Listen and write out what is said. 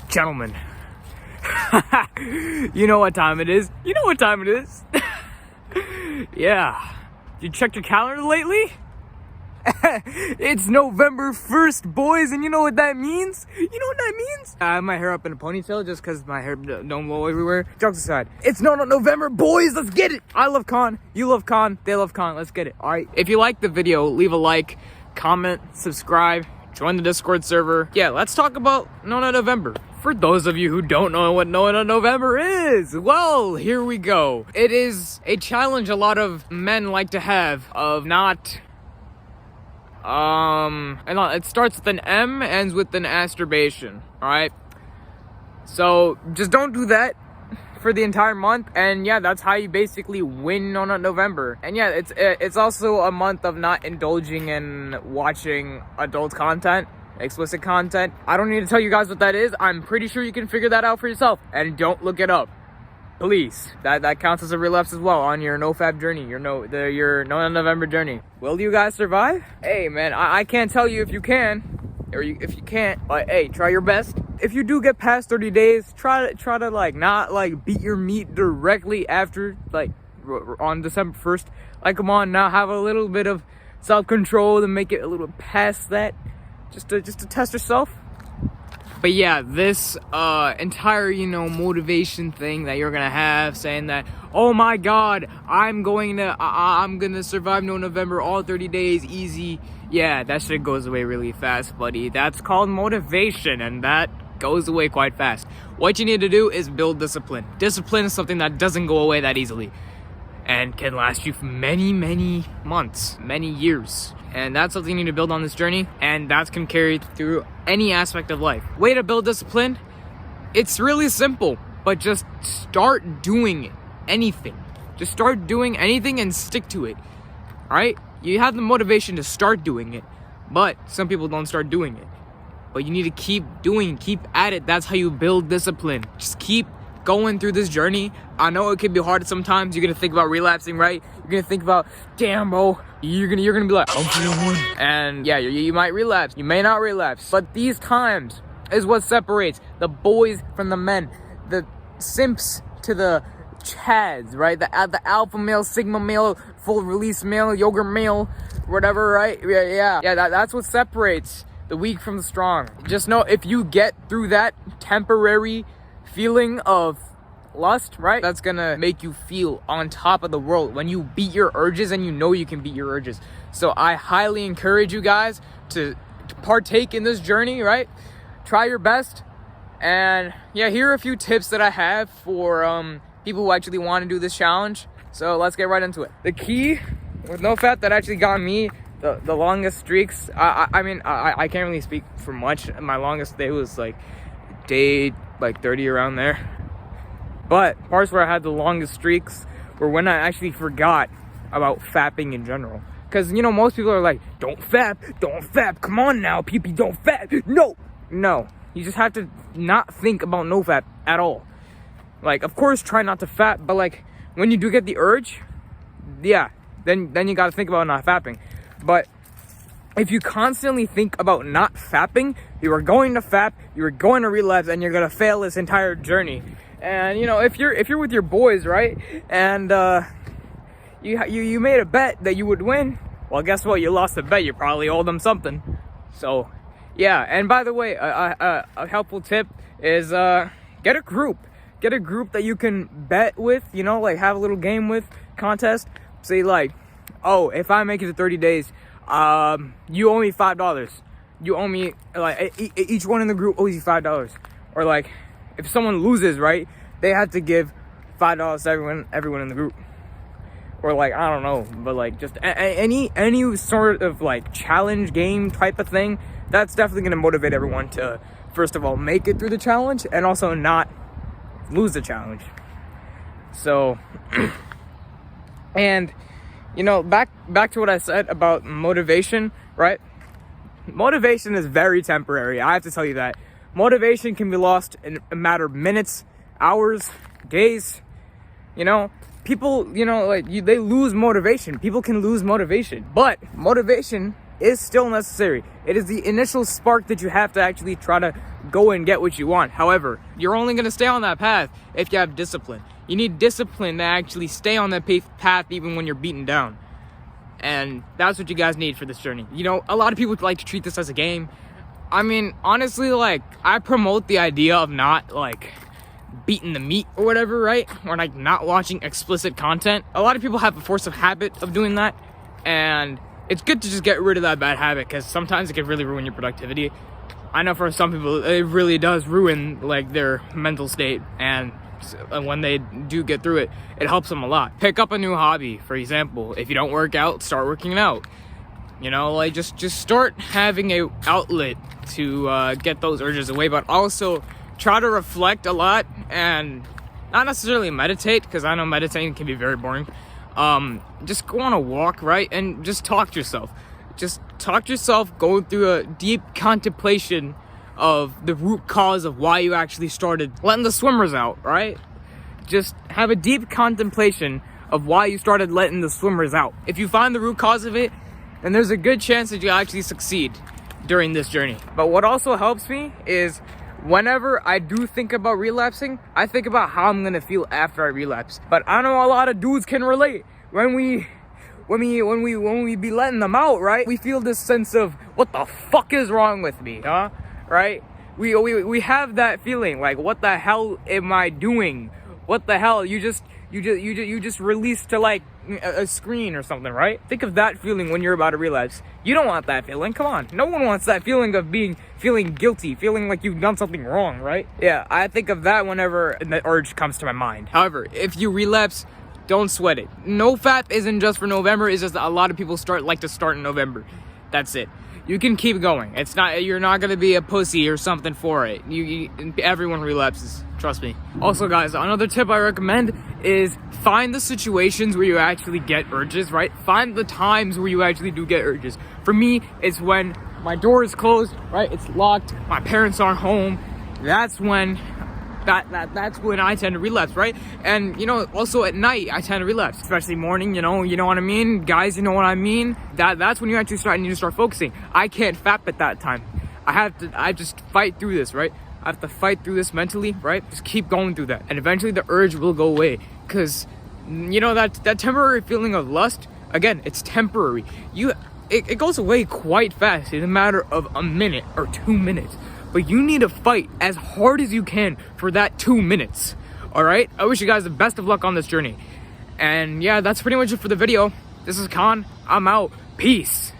Gentlemen, you know what time it is. You know what time it is. Yeah. You checked your calendar lately? It's November 1st, boys, and you know what that means? You know what that means? I have my hair up in a ponytail just because my hair don't blow everywhere. Jokes aside, it's not November, boys, let's get it! I love Con, you love Con, they love Con, let's get it, alright? If you like the video, leave a like, comment, subscribe, join the Discord server. Yeah, let's talk about Nona November. For those of you who don't know what Nona November is, well, here we go. It is a challenge a lot of men like to have of not... it starts with an M, ends with an masturbation, alright? So, just don't do that for the entire month, and yeah, that's how you basically win on November. And yeah, it's also a month of not indulging in watching adult content, explicit content. I don't need to tell you guys what that is. I'm pretty sure you can figure that out for yourself, and don't look it up. Please, that counts as a relapse as well on your NoFap journey, your No November journey. Will you guys survive? Hey man, I can't tell you if you can, or if you can't, but hey, try your best. If you do get past 30 days, try to like not like beat your meat directly after like on December 1st. Like, come on now, have a little bit of self-control to make it a little past that, just to test yourself. But yeah, this entire, motivation thing that you're gonna have, saying that, oh my god, I'm gonna survive No November all 30 days, easy. Yeah, that shit goes away really fast, buddy. That's called motivation, and that goes away quite fast. What you need to do is build discipline. Discipline is something that doesn't go away that easily, and can last you for many, many months, many years. And that's something you need to build on this journey, and that can carry through any aspect of life. Way to build discipline, it's really simple, but just start doing anything. Just start doing anything and stick to it, alright? You have the motivation to start doing it, but some people don't start doing it. But you need to keep at it. That's how you build discipline. Just keep going through this journey. I know it can be hard sometimes. You're gonna think about relapsing, right? You're gonna think about, damn, bro. You're gonna be like, I'm feeling one. And yeah, you might relapse. You may not relapse. But these times is what separates the boys from the men, the simps to the chads, right? The alpha male, sigma male, full release male, yogurt male, whatever, right? Yeah. That's what separates the weak from the strong. Just know, if you get through that temporary feeling of lust, right, that's gonna make you feel on top of the world when you beat your urges, and you know you can beat your urges. So I highly encourage you guys to partake in this journey, right? Try your best. And yeah, here are a few tips that I have for people who actually want to do this challenge. So let's get right into it. The key with NoFap that actually got me the longest streaks, I mean I can't really speak for much. My longest day was like day 30 around there. But parts where I had the longest streaks were when I actually forgot about fapping in general. Because, most people are like, don't fap, come on now, PP, don't fap. No, you just have to not think about NoFap at all. Like, of course, try not to fap, but like, when you do get the urge, yeah, then you gotta think about not fapping. But if you constantly think about not fapping, you are going to fap, you are going to relapse, and you're gonna fail this entire journey. And if you're with your boys, right, and you made a bet that you would win, well, guess what? You lost the bet. You probably owe them something. So yeah. And by the way, a helpful tip is get a group that you can bet with, like have a little game with, contest. Say like, oh, if I make it to 30 days, you owe me $5. You owe me, like, each one in the group owes you $5. Or like, if someone loses, right, they have to give $5 to everyone in the group. Or like, I don't know, but like just any sort of like challenge game type of thing, that's definitely going to motivate everyone to, first of all, make it through the challenge, and also not lose the challenge. So, and back to what I said about motivation, right? Motivation is very temporary. I have to tell you that. Motivation can be lost in a matter of minutes, hours, days. People, they lose motivation. People can lose motivation, but motivation is still necessary. It is the initial spark that you have to actually try to go and get what you want. However, you're only going to stay on that path if you have discipline. You need discipline to actually stay on that path even when you're beaten down. And that's what you guys need for this journey. You know, a lot of people like to treat this as a game. I mean, honestly, like, I promote the idea of not, like, beating the meat or whatever, right? Or, like, not watching explicit content. A lot of people have a force of habit of doing that. And it's good to just get rid of that bad habit, because sometimes it can really ruin your productivity. I know for some people, it really does ruin, like, their mental state. And when they do get through it, it helps them a lot. Pick up a new hobby, for example. If you don't work out, start working out. You know, like, just start having a outlet to get those urges away, but also try to reflect a lot and not necessarily meditate, because I know meditating can be very boring. Just go on a walk, right? And just talk to yourself. Just talk to yourself, go through a deep contemplation of the root cause of why you actually started letting the swimmers out, right? Just have a deep contemplation of why you started letting the swimmers out. If you find the root cause of it, then there's a good chance that you'll actually succeed during this journey. But what also helps me is whenever I do think about relapsing, I think about how I'm gonna feel after I relapse. But I know a lot of dudes can relate. When we be letting them out, right? We feel this sense of, what the fuck is wrong with me, huh? Right? We have that feeling, like, what the hell am I doing? What the hell? You just release to, like, a screen or something, right? Think of that feeling when you're about to relapse. You don't want that feeling. Come on. No one wants that feeling of feeling guilty, feeling like you've done something wrong, right? Yeah, I think of that whenever the urge comes to my mind. However, if you relapse, don't sweat it. NoFap isn't just for November. It's just that a lot of people like to start in November. That's it. You can keep going. It's not, you're not gonna be a pussy or something for it. Everyone relapses, trust me. Also, guys, another tip I recommend is find the situations where you actually get urges, right? Find the times where you actually do get urges. For me, it's when my door is closed, right? It's locked, my parents aren't home. That's when that's when I tend to relapse, right? And, you know, also at night I tend to relapse, especially morning, you know what I mean? Guys, you know what I mean? That's when you actually need to start focusing. I can't fap at that time. I just fight through this, right? I have to fight through this mentally, right? Just keep going through that. And eventually the urge will go away. Because, you know, that temporary feeling of lust, again, it's temporary. It goes away quite fast in a matter of a minute or 2 minutes. But you need to fight as hard as you can for that 2 minutes. Alright? I wish you guys the best of luck on this journey. And yeah, that's pretty much it for the video. This is Khan. I'm out. Peace.